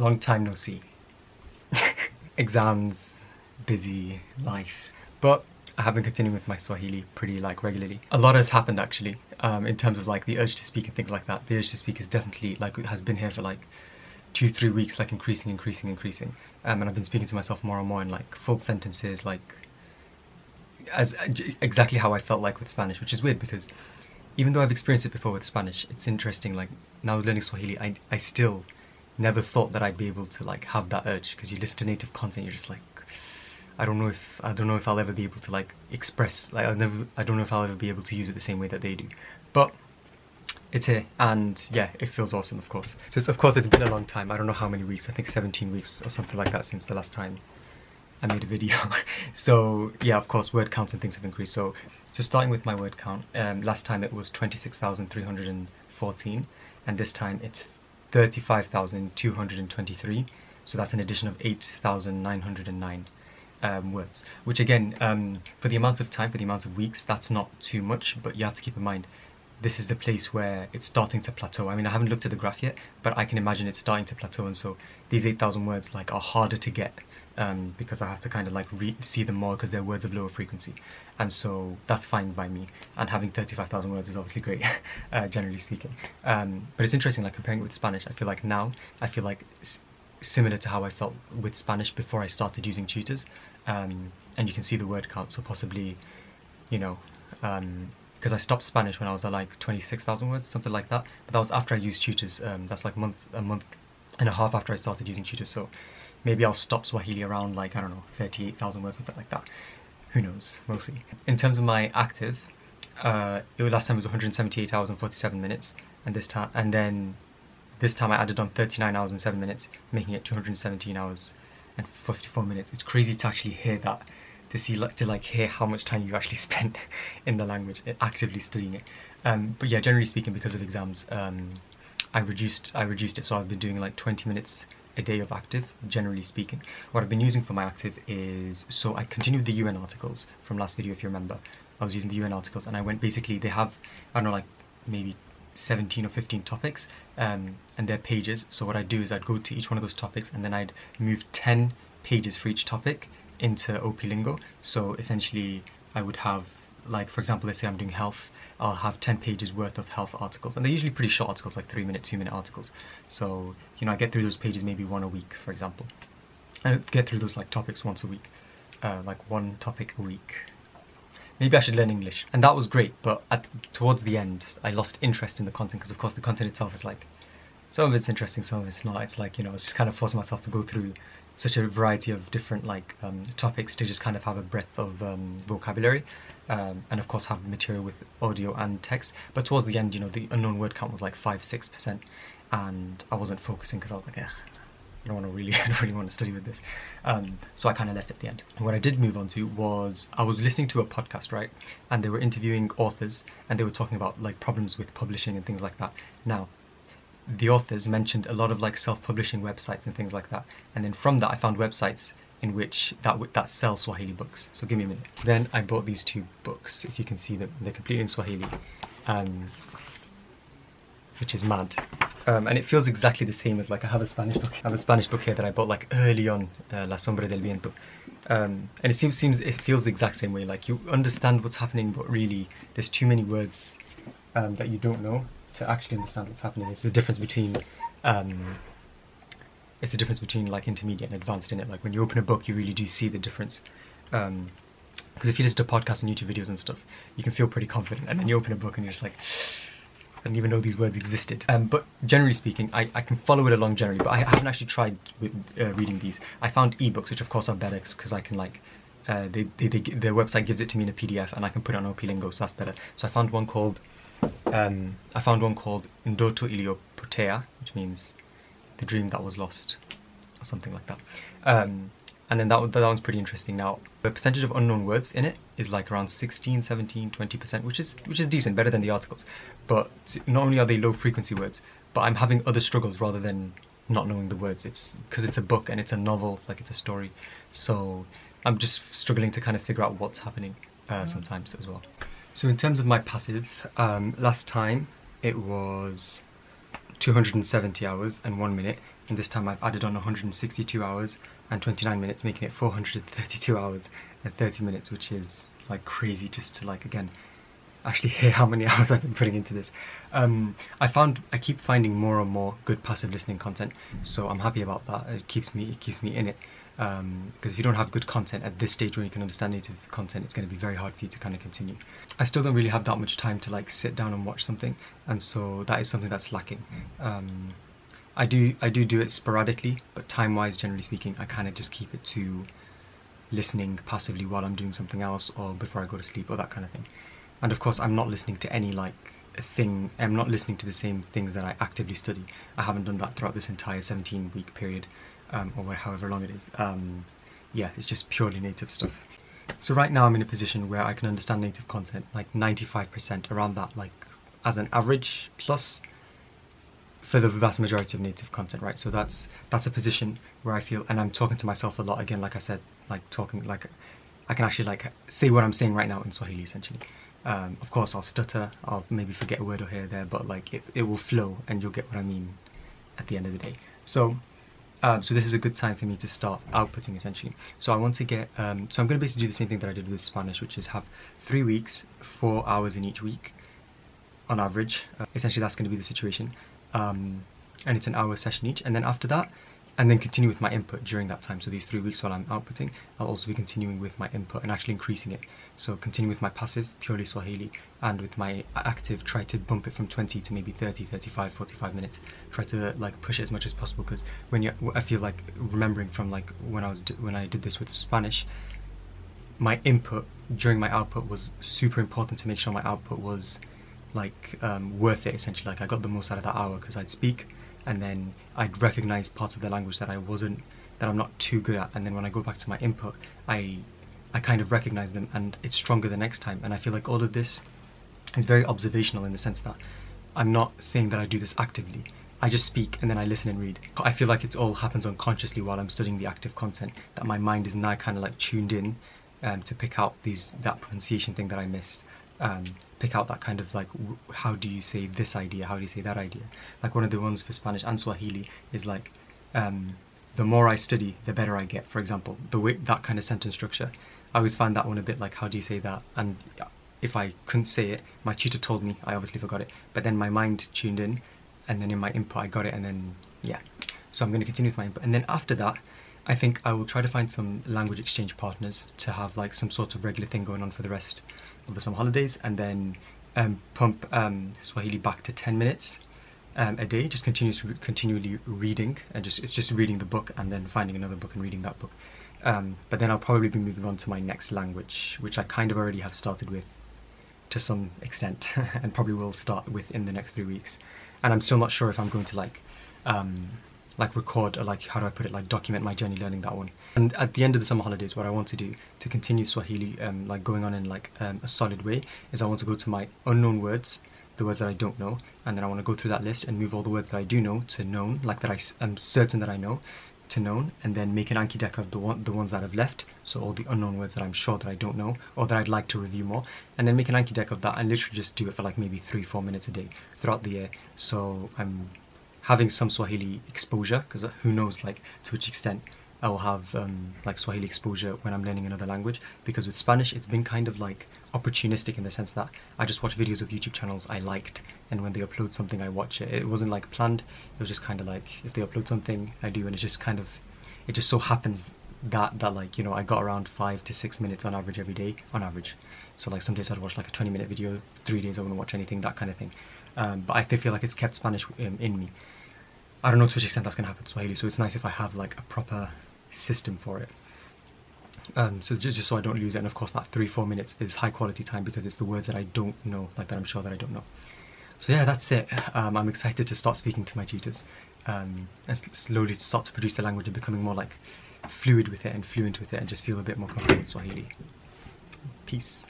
Long time no see. Exams, busy, life. But I have been continuing with my Swahili pretty like regularly. A lot has happened actually, in terms of like the urge to speak and things like that. The urge to speak is definitely like, it has been here for like 2-3 weeks, like increasing. And I've been speaking to myself more and more in like full sentences, like exactly how I felt like with Spanish, which is weird because even though I've experienced it before with Spanish, it's interesting, like now learning Swahili, I still never thought that I'd be able to like have that urge, because you listen to native content, you're just like, I don't know if I'll ever be able to like express, like I don't know if I'll ever be able to use it the same way that they do. But it's here, and yeah, it feels awesome, of course. So of course it's been a long time. I don't know how many weeks, I think 17 weeks or something like that since the last time I made a video. So yeah, of course word counts and things have increased. So starting with my word count, last time it was 26,314, and this time it's 35,223. So that's an addition of 8,909 words, which again, for the amount of time, for the amount of weeks, that's not too much, but you have to keep in mind this is the place where it's starting to plateau. I mean, I haven't looked at the graph yet, but I can imagine it's starting to plateau, and so these 8,000 words like are harder to get, because I have to kind of like see them more because they're words of lower frequency, and so that's fine by me. And having 35,000 words is obviously great, generally speaking. But it's interesting, like comparing it with Spanish. I feel like now, similar to how I felt with Spanish before I started using tutors, and you can see the word count. So possibly, you know, because I stopped Spanish when I was at like 26,000 words, something like that. But that was after I used tutors. That's like a month and a half after I started using tutors. So maybe I'll stop Swahili around like, I don't know, 38,000 words, something like that. Who knows? We'll see. In terms of my active, last time it was 178 hours and 47 minutes, and this time I added on 39 hours and 7 minutes, making it 217 hours and 54 minutes. It's crazy to actually hear that, to hear how much time you actually spent in the language, actively studying it. But yeah, generally speaking, because of exams, I reduced it. So I've been doing like 20 minutes a day of active, generally speaking. What I've been using for my active is, so I continued the UN articles from last video, if you remember. I was using the UN articles, and I went, basically they have, I don't know, like maybe 17 or 15 topics, and they're pages. So what I'd do is I'd go to each one of those topics, and then I'd move 10 pages for each topic into OP Lingo. So essentially I would have, like for example, let's say I'm doing health, I'll have 10 pages worth of health articles, and they're usually pretty short articles, like 3-minute, 2-minute articles. So, you know, I get through those pages maybe one a week, for example. I get through those like topics once a week, like one topic a week. Maybe I should learn English. And that was great, but towards the end, I lost interest in the content, because of course the content itself is like, some of it's interesting, some of it's not. It's like, you know, I was just kind of forcing myself to go through such a variety of different like topics to just kind of have a breadth of vocabulary, and of course have material with audio and text. But towards the end, you know, the unknown word count was like 5-6%, and I wasn't focusing because I was like, I don't really want to study with this. So I kind of left at the end. What I did move on to was, I was listening to a podcast, right? And they were interviewing authors, and they were talking about like problems with publishing and things like that. Now, the authors mentioned a lot of like self-publishing websites and things like that. And then from that, I found websites in which that sell Swahili books. So give me a minute. Then I bought these 2 books. If you can see them, they're completely in Swahili, which is mad. And it feels exactly the same as, like, I have a Spanish book. I have a Spanish book here that I bought like early on, La Sombra del Viento. And it feels the exact same way. Like, you understand what's happening, but really there's too many words that you don't know to actually understand what's happening. It's the difference between like intermediate and advanced in it. Like when you open a book, you really do see the difference. Because if you listen to podcasts and YouTube videos and stuff, you can feel pretty confident, and then you open a book and you're just like, I didn't even know these words existed. But generally speaking, I can follow it along generally, but I haven't actually tried with reading these. I found ebooks, which of course are better because I can like, their website gives it to me in a PDF, and I can put it on OP Lingo, so that's better. So I found one called Ndoto Iliyopotea, which means the dream that was lost, or something like that. And then that one's pretty interesting. Now, the percentage of unknown words in it is like around 16, 17, 20%, which is decent, better than the articles. But not only are they low frequency words, but I'm having other struggles rather than not knowing the words. It's because it's a book and it's a novel, like it's a story. So I'm just struggling to kind of figure out what's happening sometimes as well. So in terms of my passive, last time it was 270 hours and 1 minute, and this time I've added on 162 hours and 29 minutes, making it 432 hours and 30 minutes, which is like crazy just to like again actually hear how many hours I've been putting into this. I keep finding more and more good passive listening content, so I'm happy about that. It keeps me in it, because if you don't have good content at this stage where you can understand native content, it's going to be very hard for you to kind of continue. I still don't really have that much time to like sit down and watch something, and so that is something that's lacking. I do it sporadically, but time-wise, generally speaking, I kind of just keep it to listening passively while I'm doing something else or before I go to sleep or that kind of thing. And of course, I'm not listening to any like thing. I'm not listening to the same things that I actively study. I haven't done that throughout this entire 17-week period, or however long it is. Yeah, it's just purely native stuff. So right now I'm in a position where I can understand native content like 95%, around that, like as an average plus for the vast majority of native content, right? So that's a position where I feel, and I'm talking to myself a lot again, like I said, like talking, like I can actually like say what I'm saying right now in Swahili essentially. Of course I'll stutter, I'll maybe forget a word or here or there, but like it will flow and you'll get what I mean at the end of the day. So so this is a good time for me to start outputting essentially. So I want to get, so I'm going to basically do the same thing that I did with Spanish, which is have 3 weeks, 4 hours in each week on average. Essentially that's going to be the situation. And it's an hour session each, and then after that, and then continue with my input during that time. So these 3 weeks while I'm outputting, I'll also be continuing with my input and actually increasing it. So continue with my passive, purely Swahili, and with my active, try to bump it from 20 to maybe 30, 35, 45 minutes. Try to like push it as much as possible, because I feel like remembering from like when I did this with Spanish, my input during my output was super important to make sure my output was like worth it essentially. Like I got the most out of that hour because I'd speak, and then I'd recognize parts of the language that I'm not too good at, and then when I go back to my input, I kind of recognize them and it's stronger the next time. And I feel like all of this is very observational in the sense that I'm not saying that I do this actively. I just speak and then I listen and read. I feel like it all happens unconsciously while I'm studying the active content, that my mind is now kind of like tuned in to pick out that pronunciation thing that I missed. Pick out that kind of like, how do you say this idea, how do you say that idea. Like one of the ones for Spanish and Swahili is like, the more I study, the better I get. For example, the way, that kind of sentence structure, I always find that one a bit like, how do you say that? And if I couldn't say it, my tutor told me, I obviously forgot it, but then my mind tuned in, and then in my input I got it, and then yeah. So I'm going to continue with my input, and then after that I think I will try to find some language exchange partners to have like some sort of regular thing going on for the rest of the summer holidays, and then pump Swahili back to 10 minutes a day, just continually reading, and it's just reading the book and then finding another book and reading that book. But then I'll probably be moving on to my next language, which I kind of already have started with to some extent and probably will start with in the next 3 weeks. And I'm still not sure if I'm going to like record, or like, how do I put it, like document my journey learning that one. And at the end of the summer holidays, what I want to do to continue Swahili like going on in like a solid way is I want to go to my unknown words, the words that I don't know, and then I want to go through that list and move all the words that I do know to known, like that I am certain that I know, to known, and then make an Anki deck of the ones that I've left, so all the unknown words that I'm sure that I don't know or that I'd like to review more, and then make an Anki deck of that and literally just do it for like maybe 3-4 minutes a day throughout the year. So I'm having some Swahili exposure, because who knows like to which extent I will have like Swahili exposure when I'm learning another language. Because with Spanish it's been kind of like opportunistic in the sense that I just watch videos of YouTube channels I liked, and when they upload something I watch it. It wasn't like planned, it was just kind of like if they upload something I do, and it's just kind of, it just so happens that like, you know, I got around 5 to 6 minutes on average every day, on average. So like some days I'd watch like a 20-minute video, 3 days I wouldn't watch anything, that kind of thing. But I feel like it's kept Spanish in me. I don't know to which extent that's going to happen to Swahili, so it's nice if I have like a proper system for it. So just so I don't lose it, and of course that 3-4 minutes is high quality time because it's the words that I don't know, like that I'm sure that I don't know. So yeah, that's it. I'm excited to start speaking to my tutors and slowly start to produce the language and becoming more like fluid with it and fluent with it, and just feel a bit more comfortable with Swahili. Peace.